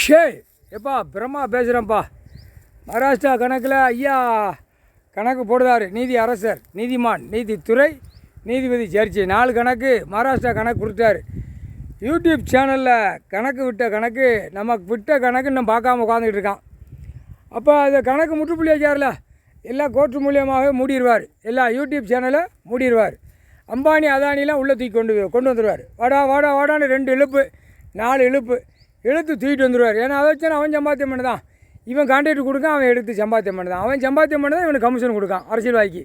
ஷே எப்பா பிரம்மா பேசுகிறேன்ப்பா. மகாராஷ்டிரா கணக்கில் ஐயா கணக்கு போடுதார். நீதி அரசர், நீதிமான், நீதித்துறை, நீதிபதி ஜட்ஜி 4 கணக்கு மகாராஷ்டிரா கணக்கு கொடுத்தாரு. யூடியூப் சேனலில் கணக்கு விட்ட கணக்கு நமக்கு விட்ட கணக்கு இன்னும் பார்க்காம உட்காந்துக்கிட்டு இருக்கான். அப்போ அந்த கணக்கு முற்றுப்புள்ளி வைக்கார்ல, எல்லாம் கோர்ட்டு மூலியமாகவே மூடிடுவார். எல்லா யூடியூப் சேனலை மூடிடுவார். அம்பானி அதானிலாம் உள்ளே தூக்கி கொண்டு வந்துடுவார். வாடா வாடா வாடான்னு 2 இழுப்பு 4 இழுப்பு இழுத்து தூக்கிட்டு வந்துடுவார். ஏன்னா அதை வச்சு அவன் சம்பாத்தியம் பண்ணுதான். இவன் கான்ட்ராக்ட் கொடுக்க, அவன் எடுத்து சம்பாத்தியம் பண்ணுதான். அவன் சம்பாத்தியம் பண்ணதான் இவனுக்கு கமிஷன் கொடுக்கான் அரசியல்வாதிக்கு.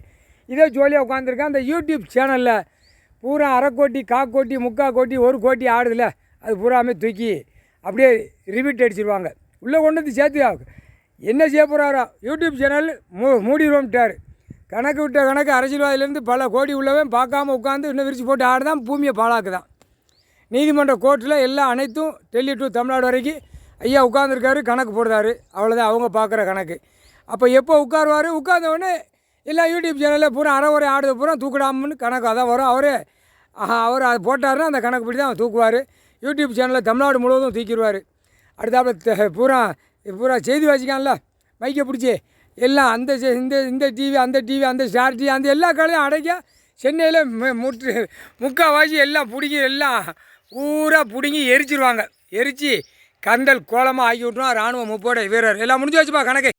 இதே ஜோலியாக உட்காந்துருக்கான். அந்த யூடியூப் சேனலில் பூரா 1/2 கோடி, 1/4 கோடி, 3/4 கோடி, 1 கோடி ஆடுதில்ல, அது பூராமே தூக்கி அப்படியே ரிபீட் அடிச்சிருவாங்க. உள்ளே கொண்டு வந்து சேர்த்து என்ன செய்ய போகிறாரோ யூடியூப் சேனல் மூடிடுவோம்ட்டார். கணக்கு விட்ட கணக்கு அரசியல்வாதிலேருந்து பல கோடி உள்ளவன் பார்க்காம உட்காந்து இன்னும் விரிச்சு போட்டு ஆடுதான், பூமியை பாழாக்குதான். நீதிமன்ற கோர்ட்டில் எல்லாம் அனைத்தும் டெல்லி டு தமிழ்நாடு வரைக்கும் ஐயா உட்காந்துருக்காரு, கணக்கு போடுறாரு. அவ்வளோதான் அவங்க பார்க்குற கணக்கு. அப்போ எப்போ உட்காருவார், உட்கார்ந்தவொடனே எல்லா யூடியூப் சேனலில் பூரா அறவுரை ஆடுத பூரா தூக்கிடாமன்னு கணக்கு அதான் வரும். அவர் அதை போட்டாருன்னா அந்த கணக்கு படி தான் அவர் தூக்குவார். யூடியூப் சேனலில் தமிழ்நாடு முழுவதும் தூக்கிடுவார். அடுத்தாப்புல பூரா செய்தி வாசிக்கான்ல, மைக்கை பிடிச்சி எல்லாம் இந்த டிவி, அந்த டிவி, அந்த ஸ்டார் டிவி, அந்த எல்லா கடையும் அடைக்க சென்னையில் முக்கால்வாசி எல்லாம் பிடிங்கி எல்லாம் பூரா பிடுங்கி எரிச்சிருவாங்க. எரித்து கந்தல் கோலமாக ஆக்கி விட்டுருவான். இராணுவ முப்படை வீரர் எல்லாம் முடிஞ்சு வச்சுப்பா கணக்கு.